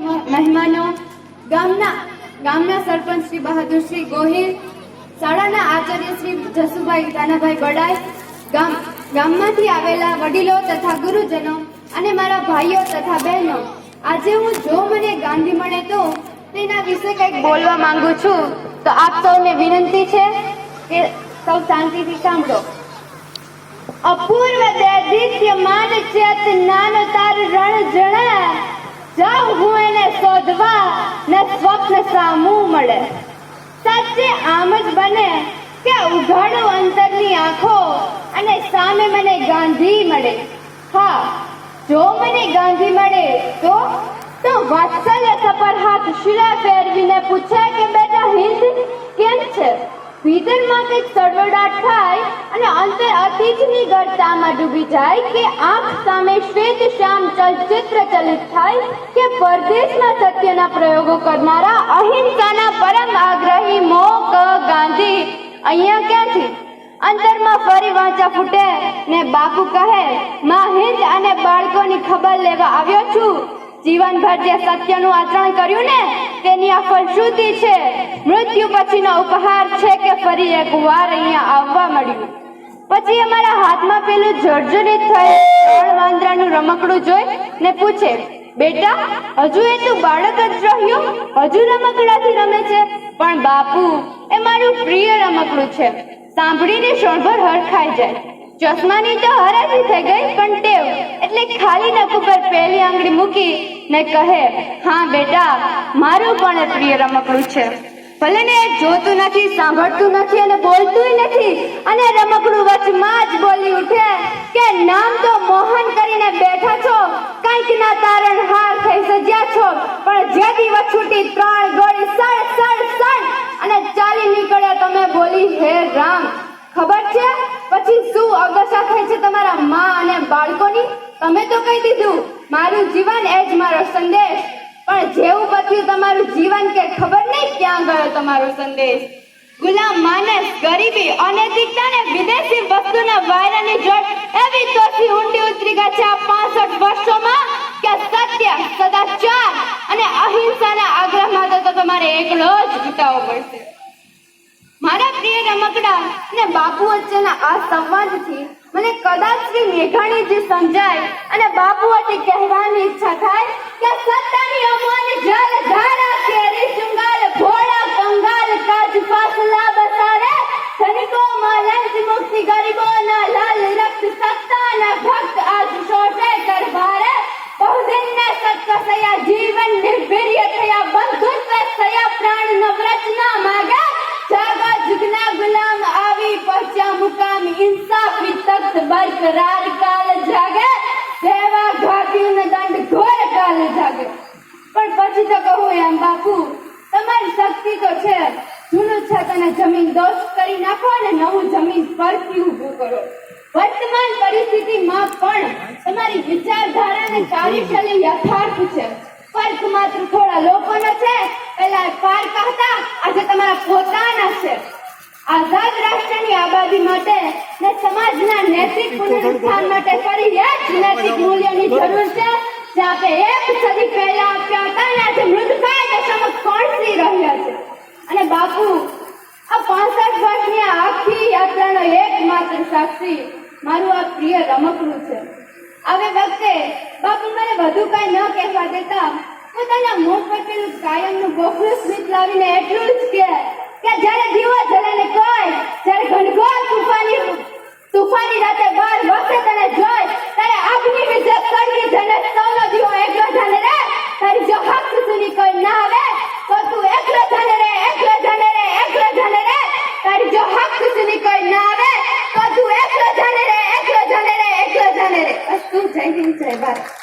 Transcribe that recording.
મહેમાનો, ગામના સરપંચ શ્રી બહાદુરસિંહ ગોહિલ, શાળાના આચાર્ય શ્રી જસુભાઈ દાનાભાઈ બડાઈ, ગામમાંથી આવેલા વડીલો તથા ગુરુજનો અને મારા ભાઈઓ તથા બહેનો, આજે હું જો મને ગાંધી મળે તો તેના વિશે કંઈક બોલવા માંગુ છું. તો આપ સૌને વિનંતી છે કે સૌ શાંતિથી સાંભળો. અપૂર્વ દૈદિત્યમાન ચેતનાનો તાર રણ જણા, જાઉં હું એને શોધવા ને સ્વપ્ન સામું મળે. સાચે આમ જ બને કે ઉઘાડું અંતરની આંખો અને સામે મને ગાંધી મળે. હા, જો મને ગાંધી મળે તો વાત્સલ્ય સપર હાથ શિરા ફેરવીને પૂછે કે બેટા હિન્દ કેમ છે? ભીતરમાં કંઈક સડવડાટ થાય અને અંતર અતિથની ગળતામાં ડૂબી જાય કે આંખ સામે શ્વેત શ્યામ ચલચિત્ર ચલિત થાય કે પરદેશમાં સત્યના પ્રયોગો કરનારા અહિંસાના પરમ આગ્રહી મોક ગાંધી અહીંયા ક્યાંથી? અંતરમાં ફરી વાંચા ફૂટે ને બાપુ કહે, માં હિન્દ અને બાળકોની ખબર લેવા આવ્યો છું. જીવનભર જે સત્યનું આચરણ કર્યું ને તેની આ ફલશ્રુતિ છે. મૃત્યુ પછીનો ઉપહાર છે કે ફરી એકવાર અહીંયા આવવા મળ્યું. પછી અમારા હાથમાં પેલું જર્જરિત થયેલ વાંદરાનું રમકડું જોઈ ને પૂછે, બેટા હજુ એ તું બાળક જ રહ્યો? હજુ રમકડાથી રમે છે? પણ બાપુ, એ મારું પ્રિય રમકડું છે. સાંભળીને ક્ષણભર હરખાઈ જાય. ચશ્માની તો હરાજી થઈ ગઈ, પણ ટેવ એટલે ખાલી નખ ઉપર પહેલી આંગળી મૂકી ને કહે, હા બેટા, મારું પણ પ્રિય રમકડું છે. ભલે ને જોતું નથી, સાંભળતું નથી અને બોલતું નથી, અને રમકડું વચમાં જ બોલી ઉઠે કે નામ તો મોહન કરીને બેઠા છો, કંઈક ના તારણહાર થઈ સજ્યા છો, પણ જે દિવસ છૂટી 3 ગોળી સળ સળ સળ અને ચાલી નીકળ્યા તમે બોલી હે રામ. ખબર છે પછી શું અગશા થઈ છે તમારા માં અને બાળકોની? તમે તો કહી દીધું મારું જીવન એ જ મારો સંદેશ, પણ જેવું પત્યું તમારું જીવન કે ખબર નહીં ક્યાં ગયો તમારો સંદેશ. ગુલામ માનસ, ગરીબી, અનૈતિકતા ને વિદેશી વસ્તુના વાયરાની જોટ એવી તોથી ઊંડી ઉતરી ગઈ છે આ 65 વર્ષોમાં કે સત્ય, સદાચાર અને અહિંસાના આગ્રહમાં તો તમારે એકલો જ વિતાવવો પડશે. મારા પ્રિય રમકડા અને બાપુ વચ્ચેના આ સંવાદથી મને કદાચ શ્રી મેઘાણીજી સમજાય અને બાપુ વચ્ચે કહેવાની ઈચ્છા થાય કે સત્તાની અમોન જલ ધારા કેરી ચુંગાલ ભોળા કંગાલ કાજ ફાસલા બસારે, ધનિકો માં લંચ મુક્તિ ગરીબોના લાલ રક્ત સત્તાના ભક્ત આજ શોષે કર ભારે, બહુદિનને સત્ય સયા જીવન નિર્ભીર્ય થયા બંધુત્વ સયા પ્રાણ નવરચના માગે, જાગા જુગના ગુલામ આવી પહોંચ્યા મુકામ ઇન્સાફી તખ્ત બરકરાર કાલ જાગે, સેવા ઘાટીન દંડ ઘોર કાલ જાગે. પણ પછી તો કહું એમ બાપુ, તમારી શક્તિ તો છે, જૂનું છે તેને જમીન દોષ કરી નાખો અને નવું જમીન પરથી ઊભું કરો. વર્તમાન પરિસ્થિતિમાં પણ તમારી વિચારધારા અને કાર્યશૈલી યથાર્થ છે. ફર્ક માત્ર થોડા લોકોનો છે. પેલા પારકા હતા, આજે તમારા પોતાના છે. આઝાદ રાષ્ટ્રની આબાદી માટે ને સમાજના નૈતિક પુનરુત્થાન માટે ફરી એ જ નૈતિક મૂલ્યોની જરૂર છે જે આપણે 1 સદી પહેલા આપ્યા હતા અને આજે મૃતકાય દશામાં કોણસી રહ્યા છે. અને બાપુ, આ 65 વર્ષની આખી યાત્રાનો એકમાત્ર સાક્ષી મારું આ પ્રિય રમકડું છે. હવે વખતે બાપુ મને વધુ કઈ ન કહેવા દેતા પોતાના મોં પર પેલું કાયમનું ગોખલું સ્મિત લાવીને એટલું જ કે જ્યારે દીવો જલે ને કોઈ, જ્યારે